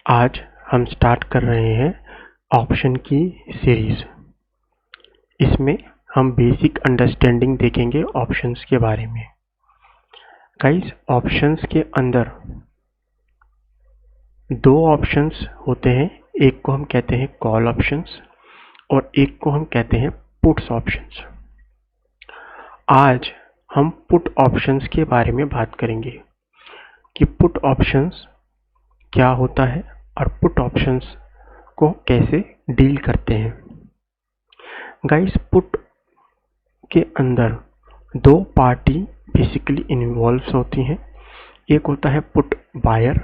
आज हम स्टार्ट कर रहे हैं ऑप्शन की सीरीज। इसमें हम बेसिक अंडरस्टैंडिंग देखेंगे ऑप्शंस के बारे में। गाइस, ऑप्शंस के अंदर दो ऑप्शंस होते हैं, एक को हम कहते हैं कॉल ऑप्शंस और एक को हम कहते हैं पुट्स ऑप्शंस। आज हम पुट ऑप्शंस के बारे में बात करेंगे कि पुट ऑप्शंस क्या होता है और पुट ऑप्शंस को कैसे डील करते हैं। गाइस, पुट के अंदर दो पार्टी बेसिकली इन्वॉल्व होती हैं। एक होता है पुट बायर,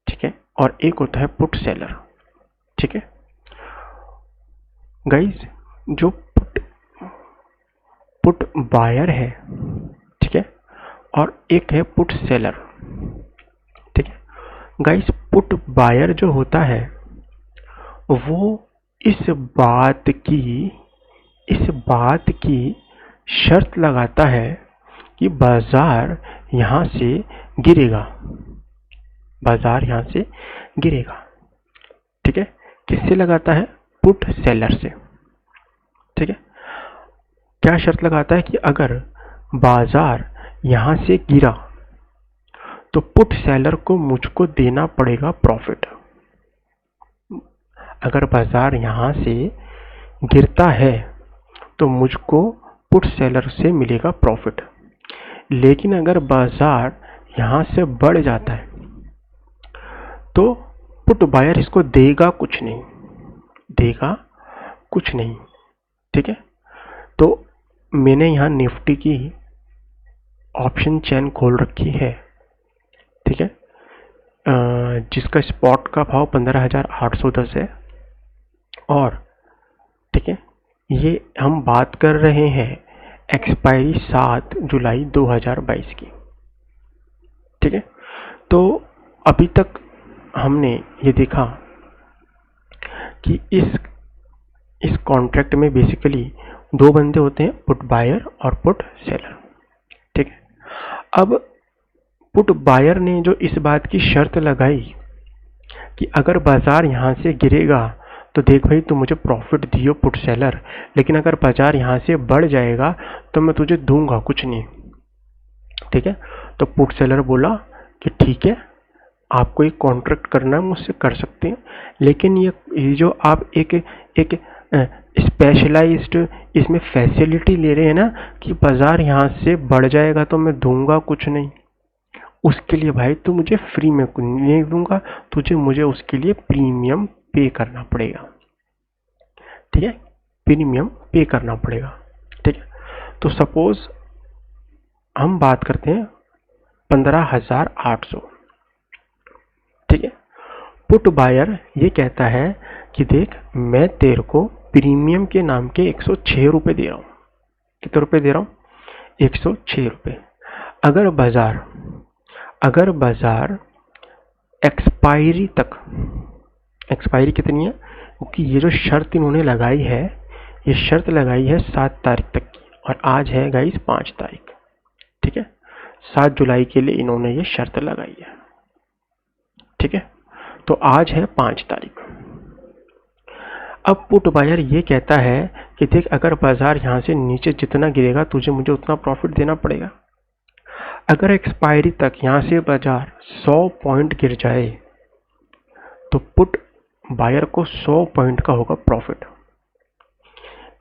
ठीक है, और एक होता है पुट सेलर, ठीक है। गाइस, जो पुट बायर है, ठीक है, और एक है पुट सेलर, ठीक है। गाइस, पुट बायर जो होता है वो इस बात की शर्त लगाता है कि बाजार यहां से गिरेगा, ठीक है। किससे लगाता है? पुट सेलर से, ठीक है। क्या शर्त लगाता है कि अगर बाजार यहां से गिरा तो पुट सेलर को मुझको देना पड़ेगा प्रॉफिट। अगर बाजार यहां से गिरता है तो मुझको पुट सेलर से मिलेगा प्रॉफिट। लेकिन अगर बाजार यहां से बढ़ जाता है तो पुट बायर इसको देगा कुछ नहीं, ठीक है। तो मैंने यहां निफ्टी की ऑप्शन चेन खोल रखी है, ठीक है, जिसका स्पॉट का भाव 15,810 है। और ठीक है, ये हम बात कर रहे हैं एक्सपायरी 7 जुलाई 2022 की, ठीक है। तो अभी तक हमने ये देखा कि इस कॉन्ट्रैक्ट में बेसिकली दो बंदे होते हैं, पुट बायर और पुट सेलर, ठीक है। अब पुट बायर ने जो इस बात की शर्त लगाई कि अगर बाजार यहां से गिरेगा तो देख भाई, तू मुझे प्रॉफिट दियो पुट सेलर, लेकिन अगर बाजार यहां से बढ़ जाएगा तो मैं तुझे दूंगा कुछ नहीं, ठीक है। तो पुट सेलर बोला कि ठीक है, आपको एक कॉन्ट्रैक्ट करना है मुझसे कर सकते हैं, लेकिन ये जो आप एक स्पेशलाइज्ड इसमें फैसिलिटी ले रहे हैं ना कि बाजार यहां से बढ़ जाएगा तो मैं दूंगा कुछ नहीं, उसके लिए भाई तू मुझे फ्री में कुछ नहीं दूंगा, मुझे उसके लिए प्रीमियम पे करना पड़ेगा, ठीक है। प्रीमियम पे करना पड़ेगा, ठीक है। तो सपोज हम बात करते हैं 15,800, ठीक है। पुट बायर ये कहता है कि देख, मैं तेरे को प्रीमियम के नाम के 106 रुपए दे रहा हूं। कितने रुपए दे रहा हूं? 106 रुपए। अगर बाजार एक्सपायरी कितनी है? क्योंकि ये जो शर्त इन्होंने लगाई है, ये शर्त लगाई है 7 तारीख तक की, और आज है गाइस 5 तारीख, ठीक है। 7 जुलाई के लिए इन्होंने ये शर्त लगाई है, ठीक है। तो आज है 5 तारीख। अब पुट बायर ये कहता है कि देख, अगर बाजार यहां से नीचे जितना गिरेगा मुझे उतना प्रॉफिट देना पड़ेगा। अगर एक्सपायरी तक यहां से बाजार 100 पॉइंट गिर जाए तो पुट बायर को 100 पॉइंट का होगा प्रॉफिट,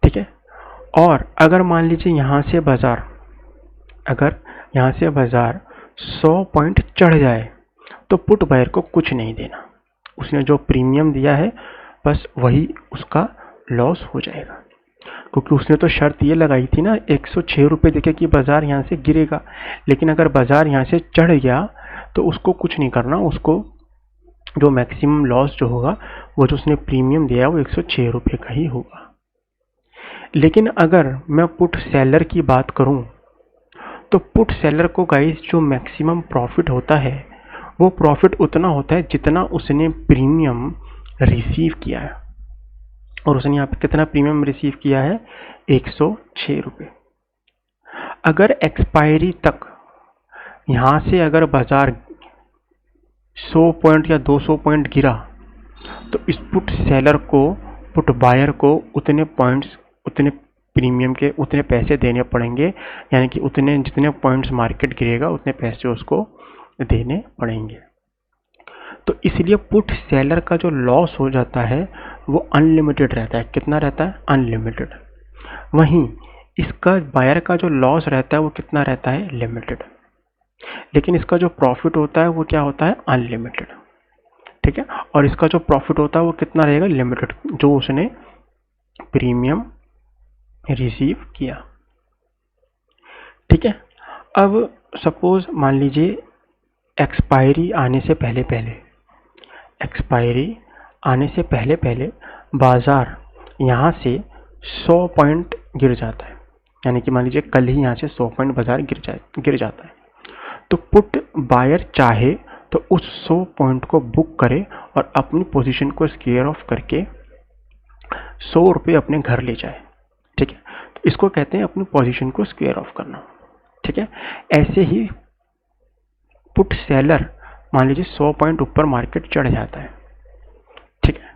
ठीक है। और अगर मान लीजिए यहां से बाजार 100 पॉइंट चढ़ जाए तो पुट बायर को कुछ नहीं देना, उसने जो प्रीमियम दिया है बस वही उसका लॉस हो जाएगा, क्योंकि उसने तो शर्त ये लगाई थी ना 106 रुपए देके कि बाजार यहां से गिरेगा, लेकिन अगर बाजार यहां से चढ़ गया तो उसको कुछ नहीं करना, उसको जो मैक्सिमम लॉस जो होगा वो जो उसने प्रीमियम दिया वो 106 रुपए का ही होगा। लेकिन अगर मैं पुट सेलर की बात करूं तो पुट सेलर को गाइस जो मैक्सिमम प्रॉफिट होता है वो प्रॉफिट उतना होता है जितना उसने प्रीमियम रिसीव किया है, और उसने यहाँ पे कितना प्रीमियम रिसीव किया है? 106 रुपए। अगर एक्सपायरी तक यहां से अगर बाजार 100 पॉइंट या 200 पॉइंट गिरा तो इस पुट सेलर को, पुट बायर को उतने पॉइंट्स, उतने प्रीमियम के उतने पैसे देने पड़ेंगे, यानी कि उतने जितने पॉइंट्स मार्केट गिरेगा उतने पैसे उसको देने पड़ेंगे। तो इसलिए पुट सेलर का जो लॉस हो जाता है वो अनलिमिटेड रहता है। कितना रहता है? अनलिमिटेड। वहीं इसका बायर का जो लॉस रहता है वो कितना रहता है? लिमिटेड। लेकिन इसका जो प्रॉफिट होता है वो क्या होता है? अनलिमिटेड। ठीक है, और इसका जो प्रॉफिट होता है वो कितना रहेगा? लिमिटेड, जो उसने प्रीमियम रिसीव किया। ठीक है, अब सपोज मान लीजिए एक्सपायरी आने से पहले पहले बाजार यहाँ से 100 पॉइंट गिर जाता है, यानी कि मान लीजिए कल ही यहाँ से 100 पॉइंट बाजार गिर जाता है। तो पुट बायर चाहे तो उस 100 पॉइंट को बुक करे और अपनी पोजीशन को स्क्वेयर ऑफ करके 100 रुपये अपने घर ले जाए। ठीक है, तो इसको कहते हैं अपनी पोजीशन को स्क्वेयर ऑफ करना। ठीक है, ऐसे ही पुट सेलर मान लीजिए 100 पॉइंट ऊपर मार्केट चढ़ जाता है। ठीक है,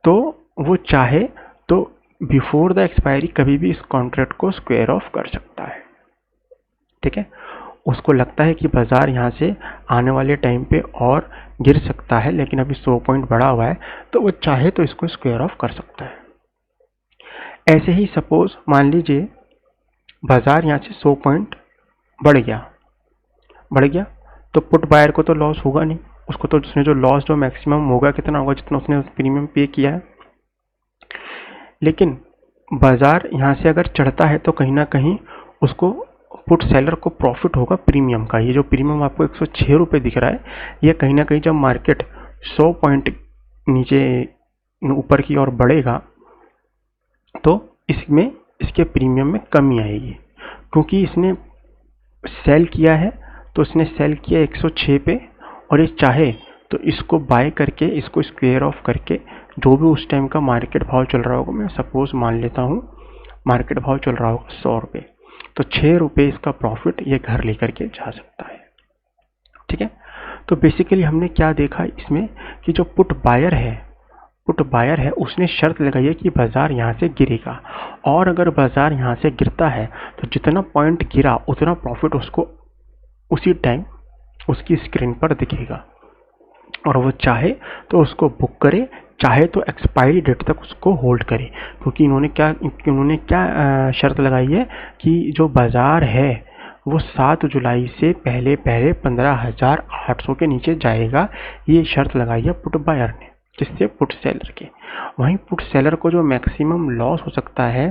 तो वो चाहे तो बिफोर द एक्सपायरी कभी भी इस कॉन्ट्रैक्ट को स्क्वेयर ऑफ कर सकता है। ठीक है, उसको लगता है कि बाजार यहाँ से आने वाले टाइम पे और गिर सकता है, लेकिन अभी 100 पॉइंट बढ़ा हुआ है, तो वो चाहे तो इसको स्क्वेयर ऑफ कर सकता है। ऐसे ही सपोज मान लीजिए बाजार यहाँ से 100 पॉइंट बढ़ गया तो पुट बायर को तो लॉस होगा नहीं, उसको तो उसने जो लॉस जो मैक्सिमम होगा कितना होगा? जितना उसने प्रीमियम पे किया है। लेकिन बाजार यहाँ से अगर चढ़ता है तो कहीं ना कहीं उसको, पुट सेलर को प्रॉफिट होगा प्रीमियम का। ये जो प्रीमियम आपको 106 रुपये दिख रहा है, ये कहीं ना कहीं जब मार्केट 100 पॉइंट नीचे ऊपर की ओर बढ़ेगा तो इसमें इसके प्रीमियम में कमी आएगी, क्योंकि इसने सेल किया है, तो इसने सेल किया 106 पे, और ये चाहे तो इसको बाय करके इसको स्क्वेयर ऑफ करके जो भी उस टाइम का मार्केट भाव चल रहा होगा, मैं सपोज मान लेता हूँ मार्केट भाव चल रहा होगा 100 रुपये, तो 6 रुपये इसका प्रॉफिट ये घर लेकर के जा सकता है। ठीक है, तो बेसिकली हमने क्या देखा इसमें कि जो पुट बायर है उसने शर्त लगाई है कि बाजार यहाँ से गिरेगा, और अगर बाजार यहाँ से गिरता है तो जितना पॉइंट गिरा उतना प्रॉफिट उसको उसी टाइम उसकी स्क्रीन पर दिखेगा, और वो चाहे तो उसको बुक करे, चाहे तो एक्सपायरी डेट तक उसको होल्ड करे। क्योंकि इन्होंने क्या शर्त लगाई है कि जो बाजार है वो 7 जुलाई से पहले 15,800 के नीचे जाएगा, ये शर्त लगाई है पुट बायर ने। किससे? पुट सेलर के। वहीं पुट सेलर को जो मैक्सिमम लॉस हो सकता है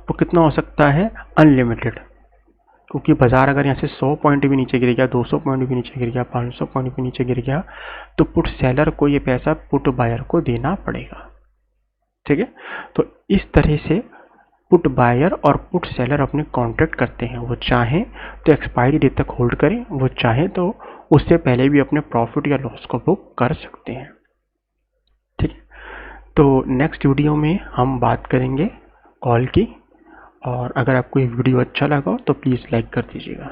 वो कितना हो सकता है? अनलिमिटेड। क्योंकि बाजार अगर यहाँ से 100 पॉइंट भी नीचे गिर गया, 200 पॉइंट भी नीचे गिर गया, 500 पॉइंट भी नीचे गिर गया, तो पुट सेलर को ये पैसा पुट बायर को देना पड़ेगा। ठीक है, तो इस तरह से पुट बायर और पुट सेलर अपने कॉन्ट्रैक्ट करते हैं। वो चाहें तो एक्सपायरी डेट तक होल्ड करें, वो चाहें तो उससे पहले भी अपने प्रॉफिट या लॉस को बुक कर सकते हैं। ठीक है, तो नेक्स्ट वीडियो में हम बात करेंगे कॉल की, और अगर आपको ये वीडियो अच्छा लगा तो प्लीज़ लाइक कर दीजिएगा।